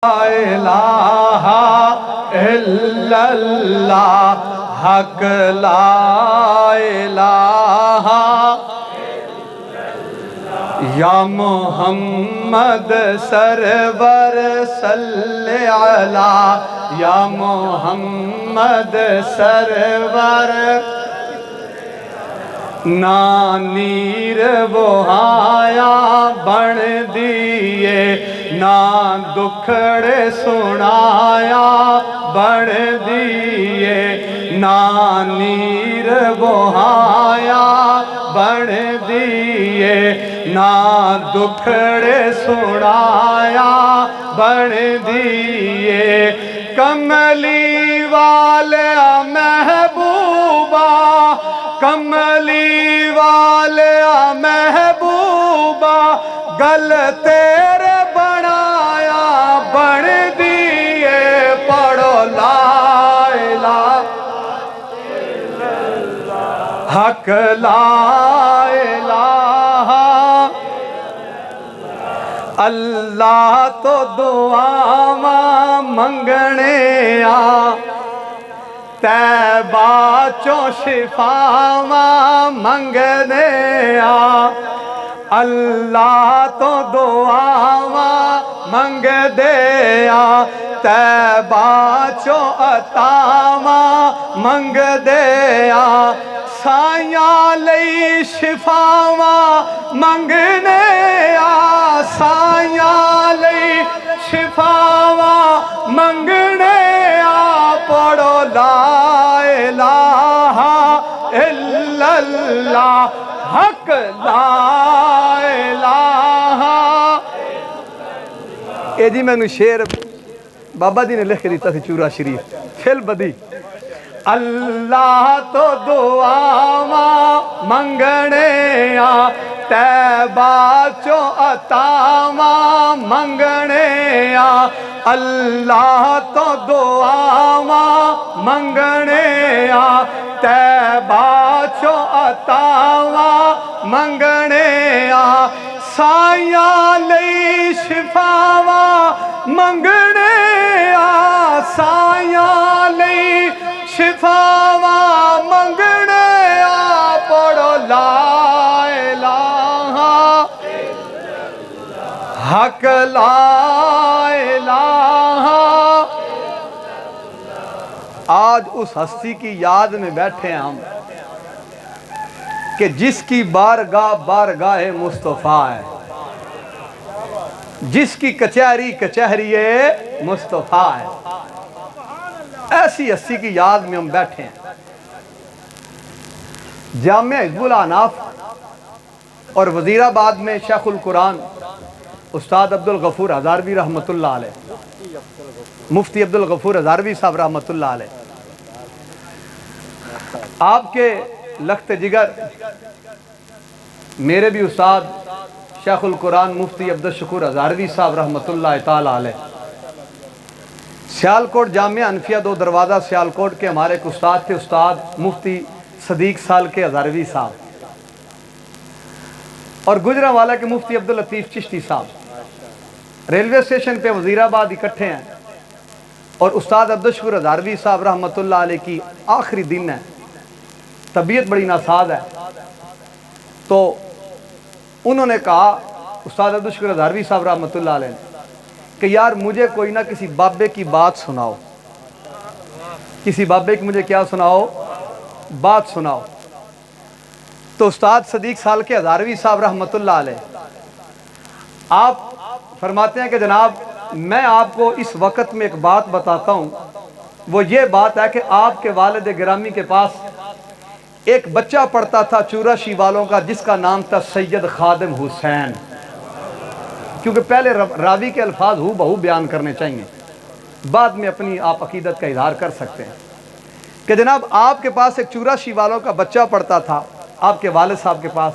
الہ الا اللہ حق لا الہ یا محمد سرور صلی علی یا محمد سرور نا نیر وہایا بن دیئے نا دکھڑے سنایا بن دیئے نا نیر وہایا بن دیئے نا دکھڑے سنایا بن دیئے کملی والے محبوبہ کملی والے محبوبہ گل تیرے بنایا بن دیئے پڑھو لا الہ حق لا الہ اللہ تو دعاواں منگنے آ تیبہ چوں شفاواں منگنے آ اللہ تو دعاواں منگ دے آ تیبہ چوں عطاواں منگ دے آ سائیاں لئی شفاواں منگنے آ سائیاں لئی شفاواں منگنے آ پڑھو لا الہ الا اللہ حق لا الہ اے جی میں نے شعر بابا جی نے لکھ کے دیتا تھی چورا شریف فل بدی اللہ تو دعاواں منگنے آ تیبہ چوں عطاواں منگنے آ اللہ تو دعاواں منگنے آ تیبہ چوں عطاواں منگنے آ سائیاں لئی شفاواں منگنے آ سائیاں لئی شفاواں منگنے آ پڑھو لا الہ حق لا الہ آج اس ہستی کی یاد میں بیٹھے ہیں ہم کہ جس کی بارگاہ بارگاہ مصطفیٰ ہے جس کی کچہری کچہری مصطفیٰ ہے ایسی ہستی کی یاد میں ہم بیٹھے ہیں جامعہ حزب الاحناف اور وزیر آباد میں شیخ القرآن استاد عبدالغفور ہزاروی رحمۃ اللہ علیہ مفتی عبدالغفور ہزاروی صاحب رحمۃ اللہ علیہ آپ کے لخت جگر میرے بھی استاد شیخ القرآن مفتی عبدالشکور ہزاروی صاحب رحمۃ اللہ تعالی علیہ سیالکوٹ جامعہ انفیہ دو دروازہ سیالکوٹ کے ہمارے ایک استاد تھے استاد مفتی صدیق سال کے ہزاروی صاحب اور گجرانوالہ کے مفتی عبداللطیف چشتی صاحب ریلوے اسٹیشن پہ وزیر آباد اکٹھے ہیں اور استاد عبدالشکور ہزاروی صاحب رحمۃ اللہ علیہ کی آخری دن ہے طبیعت بڑی ناساز ہے تو انہوں نے کہا استاد عبدالشکور ہزاروی صاحب رحمۃ اللہ علیہ کہ یار مجھے کوئی نہ کسی بابے کی بات سناؤ کسی بابے کی مجھے کیا سناؤ بات سناؤ تو استاد صدیق سال کے ہزاروی صاحب رحمۃ اللہ علیہ آپ فرماتے ہیں کہ جناب میں آپ کو اس وقت میں ایک بات بتاتا ہوں وہ یہ بات ہے کہ آپ کے والد گرامی کے پاس ایک بچہ پڑھتا تھا چوراشی والوں کا جس کا نام تھا سید خادم حسین کیونکہ پہلے راوی کے الفاظ ہو بہو بیان کرنے چاہیے بعد میں اپنی آپ عقیدت کا اظہار کر سکتے ہیں کہ جناب آپ کے پاس ایک چوراشی والوں کا بچہ پڑھتا تھا آپ کے والد صاحب کے پاس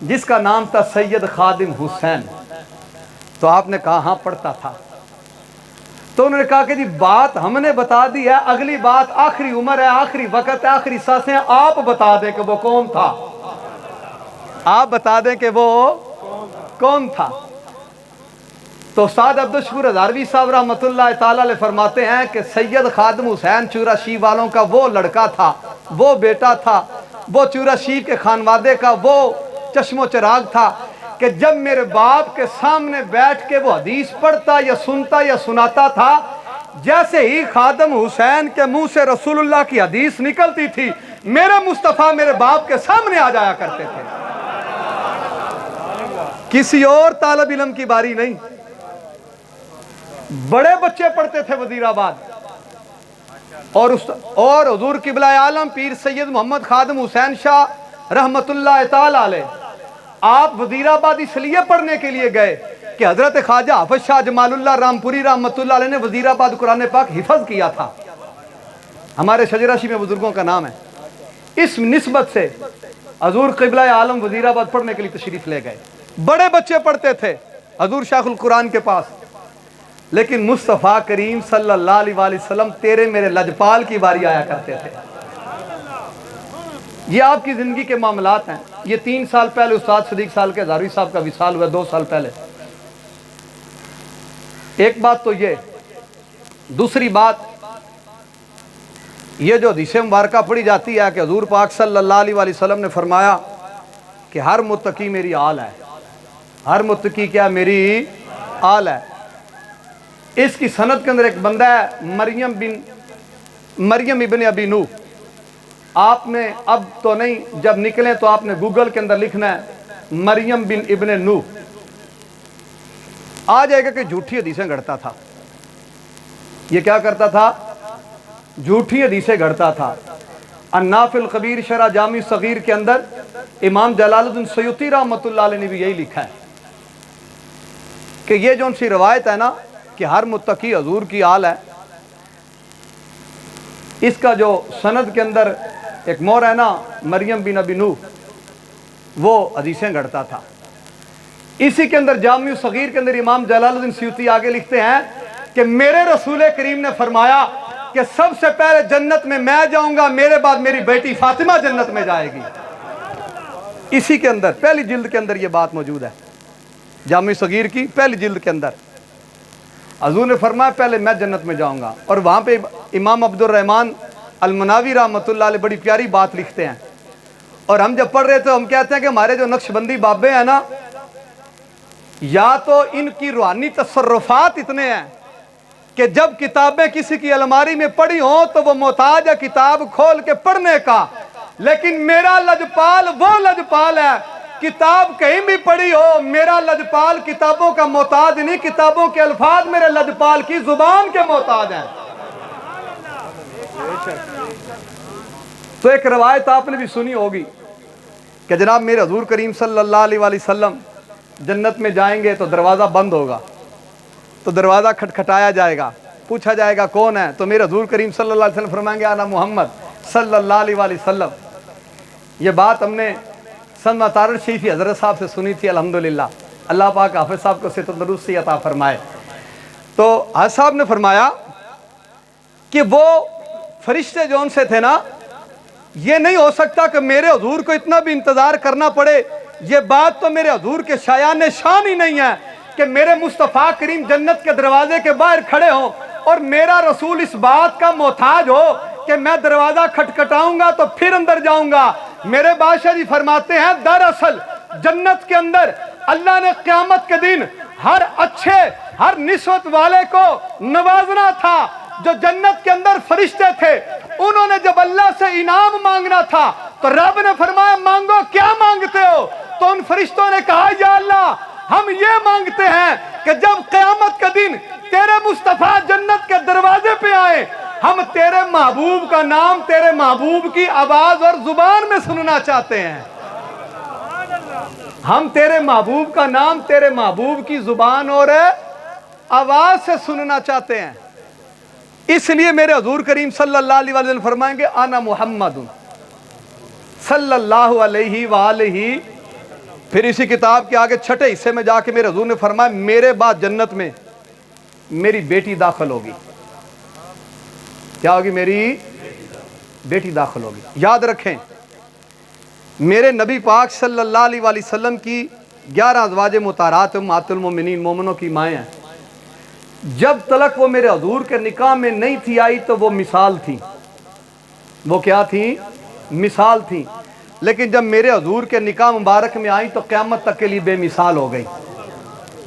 جس کا نام تھا سید خادم حسین تو آپ نے کہا ہاں پڑھتا تھا تو انہوں نے کہا کہ جی بات ہم نے بتا دی ہے اگلی بات آخری عمر ہے آخری وقت ہے آخری سانسیں آپ بتا دیں کہ وہ کون تھا آپ بتا دیں کہ وہ کون تھا تو استاد عبدالشکور ہزاروی صاحب رحمتہ تعالی علیہ فرماتے ہیں کہ سید خادم حسین چورا شیف والوں کا وہ لڑکا تھا، وہ بیٹا تھا، وہ چورا شیف کے خانوادے کا وہ چشم و چراغ تھا کہ جب میرے باپ کے سامنے بیٹھ کے وہ حدیث پڑھتا یا سنتا یا سناتا تھا، جیسے ہی خادم حسین کے منہ سے رسول اللہ کی حدیث نکلتی تھی، میرے مصطفیٰ میرے باپ کے سامنے آ جایا کرتے تھے، کسی اور طالب علم کی باری نہیں۔ بڑے بچے پڑھتے تھے وزیر آباد، اور حضور قبلہ عالم پیر سید محمد خادم حسین شاہ رحمت اللہ تعالی علیہ آپ وزیر آباد اس لیے پڑھنے کے لیے گئے کہ حضرت خواجہ حافظ شاہ جمال اللہ رامپوری رحمت اللہ علیہ نے وزیر آباد قرآن پاک حفظ کیا تھا، ہمارے شجراشی میں بزرگوں کا نام ہے، اس نسبت سے حضور قبلہ عالم وزیر آباد پڑھنے کے لیے تشریف لے گئے۔ بڑے بچے پڑھتے تھے حضور شیخ القرآن کے پاس، لیکن مصطفیٰ کریم صلی اللہ علیہ وسلم تیرے میرے لجپال کی باری آیا کرتے تھے۔ یہ آپ کی زندگی کے معاملات ہیں۔ یہ 3 سال پہلے استاد صدیق سال کے ہزاروی صاحب کا وصال ہوا، 2 سال پہلے۔ ایک بات تو یہ، دوسری بات یہ جو حدیث مبارکہ پڑھی جاتی ہے کہ حضور پاک صلی اللہ علیہ وسلم نے فرمایا کہ ہر متقی میری آل ہے، ہر متقی کیا میری آل ہے۔ اس کی سند کے اندر ایک بندہ ہے مریم ابن ابی نوح، آپ نے اب تو نہیں، جب نکلیں تو آپ نے گوگل کے اندر لکھنا ہے مریم بن ابن نوح، آ جائے گا کہ جھوٹی حدیثیں گھڑتا تھا۔ یہ کیا کرتا تھا؟ جھوٹی حدیثیں گھڑتا تھا۔ النافع القبیر شرح جامع صغیر کے اندر امام جلال الدین سیوطی رحمۃ اللہ علیہ نے بھی یہی لکھا ہے کہ یہ جو ان سی روایت ہے نا کہ ہر متقی حضور کی آل ہے، اس کا جو سند کے اندر ایک مور ہے نا مریم بن ابی نوح، وہ حدیثیں گھڑتا تھا۔ اسی کے اندر جامع صغیر کے اندر امام جلال الدین سیوطی آگے لکھتے ہیں کہ میرے رسول کریم نے فرمایا کہ سب سے پہلے جنت میں جاؤں گا، میرے بعد میری بیٹی فاطمہ جنت میں جائے گی۔ اسی کے اندر پہلی جلد کے اندر یہ بات موجود ہے، جامع صغیر کی پہلی جلد کے اندر حضور نے فرمایا پہلے میں جنت میں جاؤں گا۔ اور وہاں پہ امام عبد الرحمن المناوی رحمۃ اللہ علیہ بڑی پیاری بات لکھتے ہیں، اور ہم جب پڑھ رہے تھے ہم کہتے ہیں کہ ہمارے جو نقش بندی بابے ہیں نا، یا تو ان کی روحانی تصرفات اتنے ہیں کہ جب کتابیں کسی کی الماری میں پڑھی ہوں تو وہ محتاج ہے کتاب کھول کے پڑھنے کا، لیکن میرا لجپال وہ لجپال ہے، کتاب کہیں بھی پڑھی ہو، میرا لجپال کتابوں کا محتاج نہیں، کتابوں کے الفاظ میرے لجپال کی زبان کے محتاج ہیں۔ تو ایک روایت آپ نے بھی سنی ہوگی کہ جناب میرے حضور کریم صلی اللہ علیہ وسلم جنت میں جائیں گے تو دروازہ بند ہوگا، تو دروازہ کھٹکھٹایا جائے گا، پوچھا جائے گا کون ہے، تو میرے حضور کریم صلی اللہ علیہ وسلم فرمائیں گے انا محمد صلی اللہ علیہ وسلم۔ یہ بات ہم نے سن مطارد شریفی حضرت صاحب سے سنی تھی، الحمدللہ اللہ پاک حافظ صاحب کو صحت و تندرستی عطا فرمائے۔ تو حافظ صاحب نے فرمایا کہ وہ فرشتے جو ان سے تھے نا، یہ نہیں ہو سکتا کہ میرے حضور کو اتنا بھی انتظار کرنا پڑے، یہ بات تو میرے حضور کے شایان شان ہی نہیں ہے کہ میرے مصطفیٰ کریم جنت کے دروازے کے باہر کھڑے ہوں اور میرا رسول اس بات کا محتاج ہو کہ میں دروازہ کھٹکھٹاؤں گا تو پھر اندر جاؤں گا۔ میرے بادشاہ جی فرماتے ہیں دراصل جنت کے اندر اللہ نے قیامت کے دن ہر اچھے ہر نسبت والے کو نوازنا تھا۔ جو جنت کے اندر فرشتے تھے انہوں نے جب اللہ سے انعام مانگنا تھا تو رب نے فرمایا مانگو، کیا مانگتے ہو؟ تو ان فرشتوں نے کہا یا اللہ ہم یہ مانگتے ہیں کہ جب قیامت کا دن تیرے مصطفیٰ جنت کے دروازے پہ آئے، ہم تیرے محبوب کا نام، تیرے محبوب کی آواز اور زبان میں سننا چاہتے ہیں۔ ہم تیرے محبوب کا نام، تیرے محبوب کی زبان اور آواز سے سننا چاہتے ہیں۔ اس لیے میرے حضور کریم صلی اللہ علیہ وسلم فرمائیں گے انا محمد صلی اللہ علیہ وآلہ۔ پھر اسی کتاب کے آگے چھٹے حصے میں جا کے میرے حضور نے فرمایا میرے بعد جنت میں میری بیٹی داخل ہوگی۔ کیا ہوگی؟ میری بیٹی داخل ہوگی۔ یاد رکھیں میرے نبی پاک صلی اللہ علیہ وسلم کی 11 ازواج مطہرات امہات المومنین، مومنوں کی مائیں ہیں۔ جب تلک وہ میرے حضور کے نکاح میں نہیں تھی آئی تو وہ مثال تھی. وہ کیا تھی؟ مثال تھی. لیکن جب میرے حضور کے نکاح مبارک میں آئیں تو قیامت تک کے لیے بے مثال ہو گئی.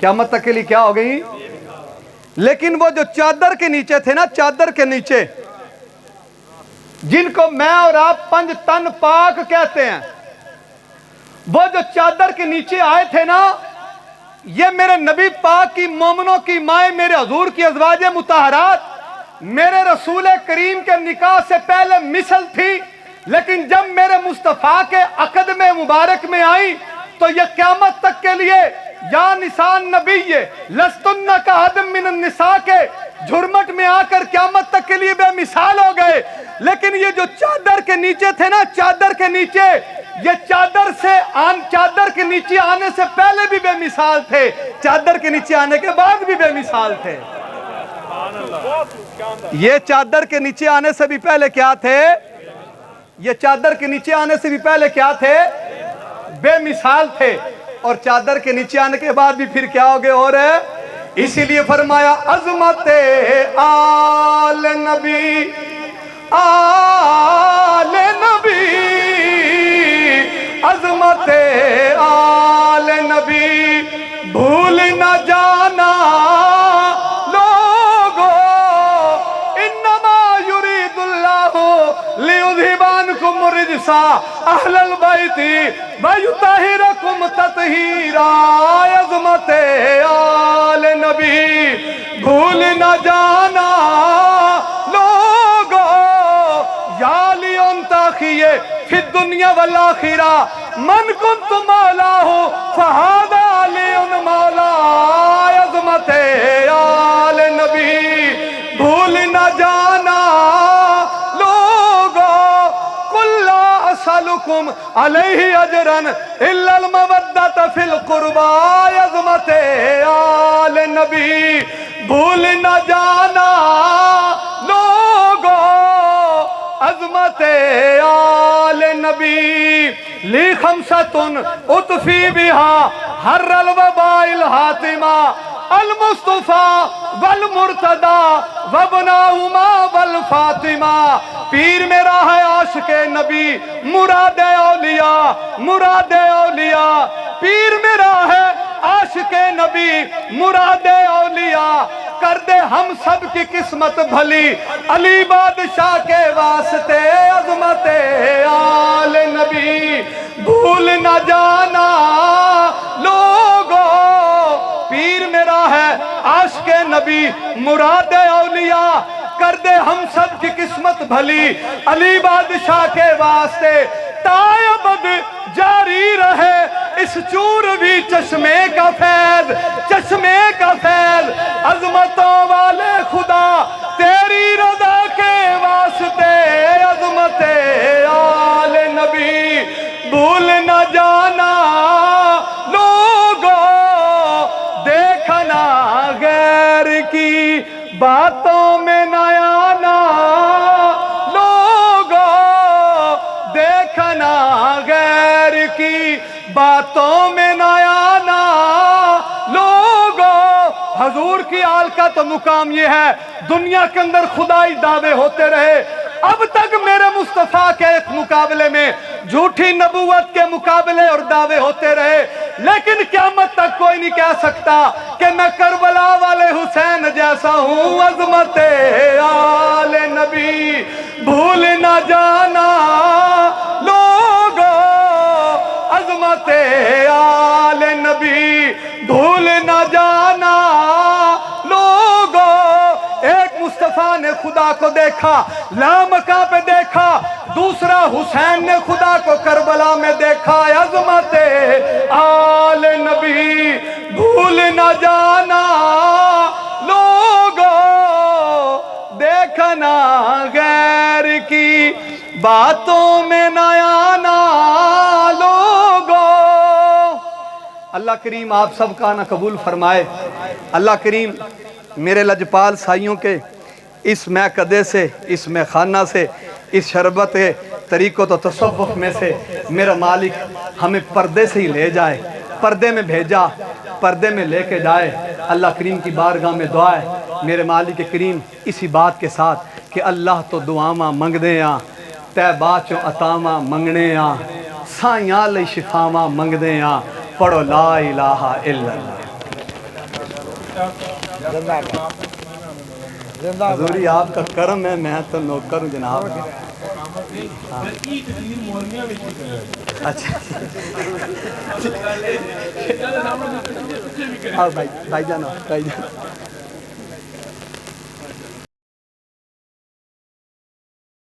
قیامت تک کے لیے کیا ہو گئی؟ لیکن وہ جو چادر کے نیچے تھے نا، چادر کے نیچے، جن کو میں اور آپ پنج تن پاک کہتے ہیں، وہ جو چادر کے نیچے آئے تھے نا، یہ میرے نبی پاک کی مومنوں کی مائیں، میرے حضور کی ازواج مطہرات، میرے رسول کریم کے نکاح سے پہلے مثل تھی. لیکن جب میرے مصطفیٰ کے عقد میں مبارک میں آئی تو یہ قیامت تک کے لیے یا نسان نبی لستن کا عدم من النساء کے جھرمٹ میں آ کر قیامت تک کے لیے بے مثال ہو گئے. لیکن یہ جو چادر کے نیچے تھے نا، چادر کے نیچے، یہ چادر کے نیچے آنے سے پہلے بھی بے مثال تھے، چادر کے نیچے آنے کے بعد بھی بے مثال تھے. یہ چادر کے نیچے آنے سے بھی پہلے کیا تھے؟ یہ چادر کے نیچے آنے سے بھی پہلے کیا تھے؟ بے مثال تھے. اور چادر کے نیچے آنے کے بعد بھی پھر کیا ہو گئے؟ اور اسی لیے فرمایا عظمت آل نبی، آل نبی، عظمت آل نبی بھول نہ جانا لوگو، انما یرید اللہ لیذھب عنکم الرجس اہل البیت ویطہرکم تطہیرا. عظمت آل نبی بھول نہ جانا لوگو، یا لیون تاخیے فی الدنیا والآخرہ من کنت مولاہ فہذا لیون مولا. عظمت آل نبی بھول نہ جانا لوگو، قل لا اسألکم علیہ اجرا الا المودۃ فی القربى. عظمت آل نبی بھول نہ جانا لوگو، عظمت آل نبی لی خمسۃ اطفی بہا حر الوباء الحاتمہ، المصطفیٰ والمرتضیٰ وابناہما والفاطمہ. پیر میرا ہے عاشق نبی، مراد اولیاء، مراد اولیاء. پیر میرا ہے عاشق نبی، مراد اولیاء. کر دے ہم سب کی قسمت بھلی علی بادشاہ کے واسطے. عظمت آل نبی بھول نہ جانا لوگو، پیر میرا ہے عاشق نبی، مراد اولیاء. کر دے ہم سب کی قسمت بھلی علی بادشاہ کے واسطے. تا ابد جاری رہے اس چور بھی چشمے کا فیض، چشمے کا فیض. عظمتوں والے خدا تیری رضا کے واسطے. عظمت آل نبی بھول نہ جانا لوگو، دیکھنا غیر کی باتوں میں نہ آنا لوگو، دیکھنا غیر کی باتوں میں نہ آنا لوگو. حضور کی آل کا تو مقام یہ ہے، دنیا کے اندر خدائی دعوے ہوتے رہے. اب تک میرے مصطفیٰ کے ایک مقابلے میں جھوٹی نبوت کے مقابلے اور دعوے ہوتے رہے، لیکن قیامت تک کوئی نہیں کہہ سکتا کہ میں کربلا والے حسین جیسا ہوں. عظمت آل نبی بھول نہ جانا لوگو، عظمت آل نبی بھول نہ جانا لوگو. ایک مصطفیٰ نے خدا کو دیکھا، لامکاں پہ دیکھا. دوسرا حسین نے خدا کو کربلا میں دیکھا. عظمت آل نبی بھول نہ جانا لوگو، دیکھنا غیر کی باتوں میں نہ آنا لوگو. اللہ کریم آپ سب کا نہ قبول فرمائے. اللہ کریم میرے لجپال سائیوں کے اس میکدے سے، اس میخانہ سے، اس شربت طریقت و تصوف میں سے میرا مالک ہمیں پردے سے ہی لے جائے پردے میں بھیجا، پردے میں لے کے جائے، اللہ کریم کی بارگاہ میں دعا ہے میرے مالک کریم اسی بات کے ساتھ کہ اللہ تو دعاواں منگ دے آں، تے باچوں عطاواں منگنے آں، سائیاں لئی شفاواں منگ دے آں، پڑھو لا الہ الا اللہ۔ حضوری آپ کا کرم ہے، میں تو نوکر ہوں جناب۔ اچھا بھائی جان